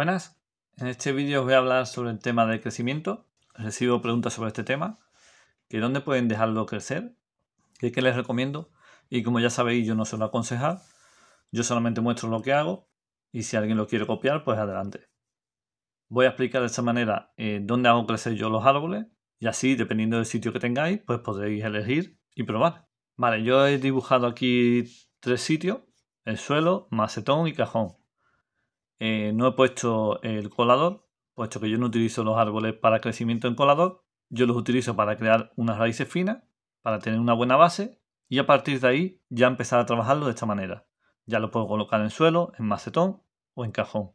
Buenas, en este vídeo os voy a hablar sobre el tema del crecimiento. Recibo preguntas sobre este tema, que dónde pueden dejarlo crecer, qué les recomiendo. Y como ya sabéis, yo no suelo aconsejar, yo solamente muestro lo que hago y si alguien lo quiere copiar, pues adelante. Voy a explicar de esta manera dónde hago crecer yo los árboles y así, dependiendo del sitio que tengáis, pues podréis elegir y probar. Vale, yo he dibujado aquí 3 sitios: el suelo, macetón y cajón. No he puesto el colador, puesto que yo no utilizo los árboles para crecimiento en colador. Yo los utilizo para crear unas raíces finas, para tener una buena base y a partir de ahí ya empezar a trabajarlo de esta manera. Ya lo puedo colocar en suelo, en macetón o en cajón.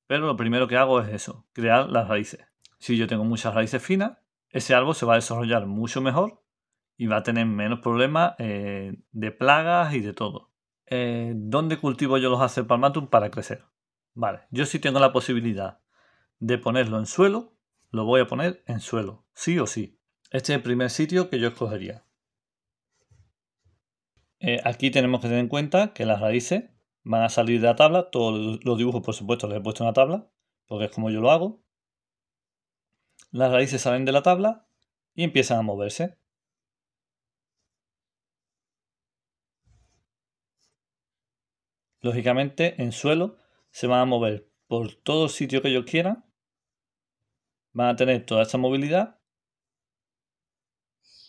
Pero lo primero que hago es eso, crear las raíces. Si yo tengo muchas raíces finas, ese árbol se va a desarrollar mucho mejor y va a tener menos problemas de plagas y de todo. ¿Dónde cultivo yo los Asclepalmatum para crecer? Vale, yo si tengo la posibilidad de ponerlo en suelo, lo voy a poner en suelo, sí o sí. Este es el primer sitio que yo escogería. Aquí tenemos que tener en cuenta que las raíces van a salir de la tabla. Todos los dibujos, por supuesto, les he puesto una tabla, porque es como yo lo hago. Las raíces salen de la tabla y empiezan a moverse. Lógicamente, en suelo se van a mover por todo el sitio que ellos quieran. Van a tener toda esta movilidad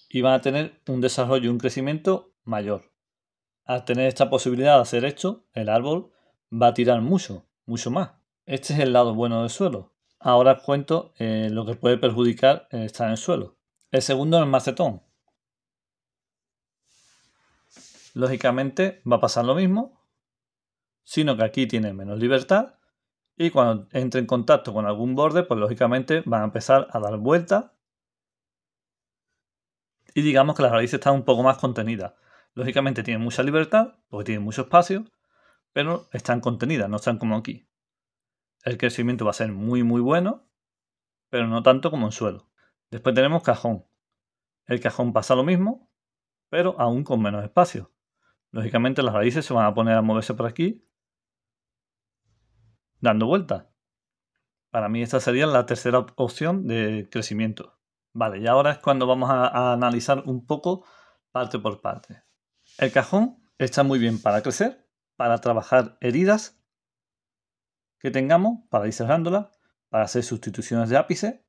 y van a tener un desarrollo y un crecimiento mayor. Al tener esta posibilidad de hacer esto, el árbol va a tirar mucho más. Este es el lado bueno del suelo. Ahora os cuento lo que puede perjudicar estar en el suelo. El segundo es el macetón. Lógicamente va a pasar lo mismo, sino que aquí tiene menos libertad y cuando entre en contacto con algún borde, pues lógicamente van a empezar a dar vueltas y digamos que las raíces están un poco más contenidas. Lógicamente tienen mucha libertad porque tienen mucho espacio, pero están contenidas, no están como aquí. El crecimiento va a ser muy bueno, pero no tanto como en suelo. Después tenemos cajón. El cajón pasa lo mismo, pero aún con menos espacio. Lógicamente las raíces se van a poner a moverse por aquí, dando vueltas. Para mí esta sería la tercera opción de crecimiento. Vale, y ahora es cuando vamos a analizar un poco parte por parte. El cajón está muy bien para crecer, para trabajar heridas que tengamos, para ir cerrándolas, para hacer sustituciones de ápice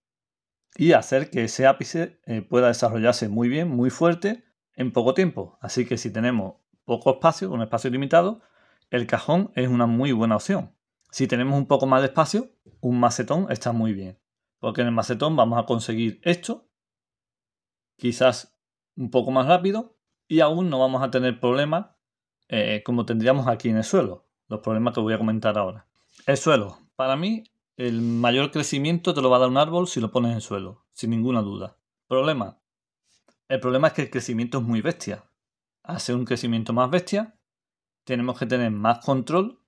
y hacer que ese ápice pueda desarrollarse muy bien, muy fuerte, en poco tiempo. Así que si tenemos poco espacio, un espacio limitado, el cajón es una muy buena opción. Si tenemos un poco más de espacio, un macetón está muy bien. Porque en el macetón vamos a conseguir esto, quizás un poco más rápido, y aún no vamos a tener problemas como tendríamos aquí en el suelo. Los problemas que voy a comentar ahora. El suelo, para mí, el mayor crecimiento te lo va a dar un árbol si lo pones en suelo, sin ninguna duda. Problema. El problema es que el crecimiento es muy bestia. Al ser un crecimiento más bestia, tenemos que tener más control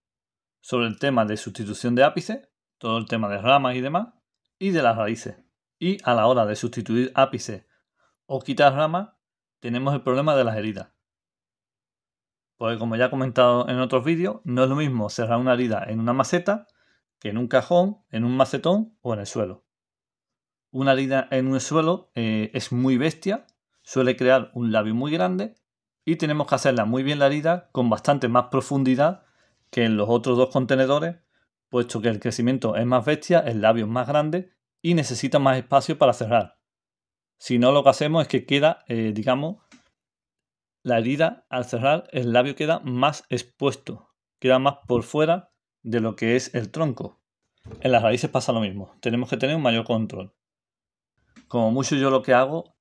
sobre el tema de sustitución de ápices, todo el tema de ramas y demás, y de las raíces. Y a la hora de sustituir ápices o quitar ramas, tenemos el problema de las heridas. Porque como ya he comentado en otros vídeos, no es lo mismo cerrar una herida en una maceta que en un cajón, en un macetón o en el suelo. Una herida en un suelo es muy bestia, suele crear un labio muy grande y tenemos que hacerla muy bien la herida con bastante más profundidad que en los otros dos contenedores, puesto que el crecimiento es más bestia, el labio es más grande y necesita más espacio para cerrar. Si no, lo que hacemos es que queda, digamos, la herida al cerrar, el labio queda más expuesto, queda más por fuera de lo que es el tronco. En las raíces pasa lo mismo, tenemos que tener un mayor control. Como mucho yo lo que hago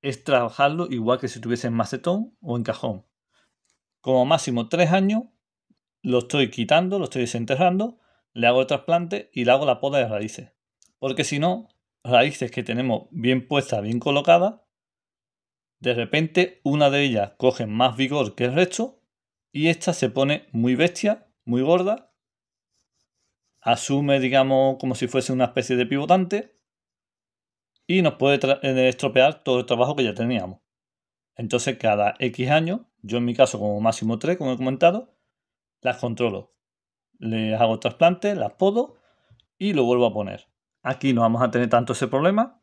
es trabajarlo igual que si estuviese en macetón o en cajón. Como máximo 3 años lo estoy quitando, lo estoy desenterrando, le hago el trasplante y le hago la poda de raíces. Porque si no, raíces que tenemos bien puestas, bien colocadas, de repente una de ellas coge más vigor que el resto y esta se pone muy bestia, muy gorda, asume, digamos, como si fuese una especie de pivotante y nos puede estropear todo el trabajo que ya teníamos. Entonces cada X años, yo en mi caso como máximo 3, como he comentado, las controlo. Les hago trasplante, las podo y lo vuelvo a poner. Aquí no vamos a tener tanto ese problema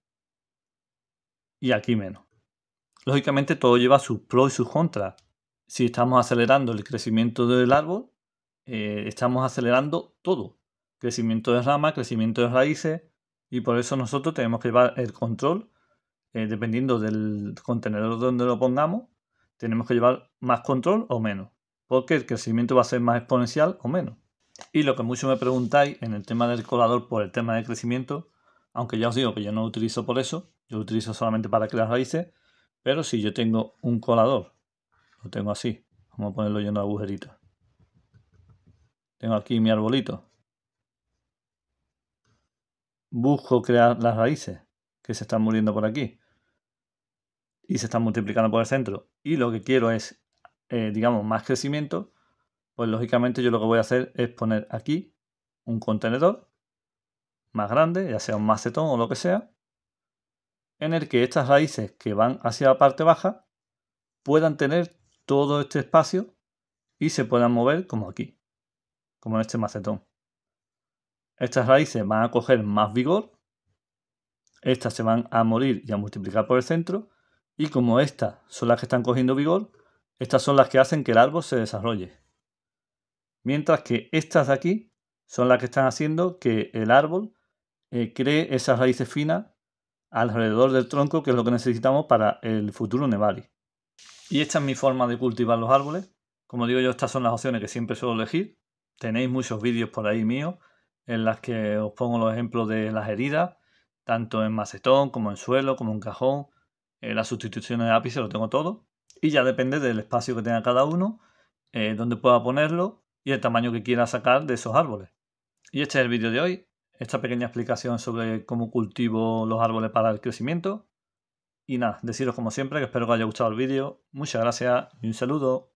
y aquí menos. Lógicamente todo lleva sus pros y sus contras. Si estamos acelerando el crecimiento del árbol, estamos acelerando todo. Crecimiento de ramas, crecimiento de raíces, y por eso nosotros tenemos que llevar el control, dependiendo del contenedor donde lo pongamos, tenemos que llevar más control o menos, porque el crecimiento va a ser más exponencial o menos. Y lo que mucho me preguntáis en el tema del colador por el tema de crecimiento, aunque ya os digo que yo no lo utilizo por eso, yo lo utilizo solamente para crear raíces, pero si yo tengo un colador, lo tengo así, vamos a ponerlo lleno de agujeritos. Tengo aquí mi arbolito. Busco crear las raíces que se están muriendo por aquí y se están multiplicando por el centro. Y lo que quiero es, digamos, más crecimiento. Pues lógicamente yo lo que voy a hacer es poner aquí un contenedor más grande, ya sea un macetón o lo que sea, en el que estas raíces que van hacia la parte baja puedan tener todo este espacio y se puedan mover como aquí, como en este macetón. Estas raíces van a coger más vigor, estas se van a morir y a multiplicar por el centro, y como estas son las que están cogiendo vigor, estas son las que hacen que el árbol se desarrolle. Mientras que estas de aquí son las que están haciendo que el árbol cree esas raíces finas alrededor del tronco, que es lo que necesitamos para el futuro Nebari. Y esta es mi forma de cultivar los árboles. Como digo yo, estas son las opciones que siempre suelo elegir. Tenéis muchos vídeos por ahí míos en las que os pongo los ejemplos de las heridas, tanto en macetón como en suelo, como en cajón. Las sustituciones de ápice lo tengo todo. Y ya depende del espacio que tenga cada uno, dónde pueda ponerlo y el tamaño que quiera sacar de esos árboles. Y este es el vídeo de hoy. Esta pequeña explicación sobre cómo cultivo los árboles para el crecimiento. Y nada, deciros como siempre que espero que os haya gustado el vídeo. Muchas gracias y un saludo.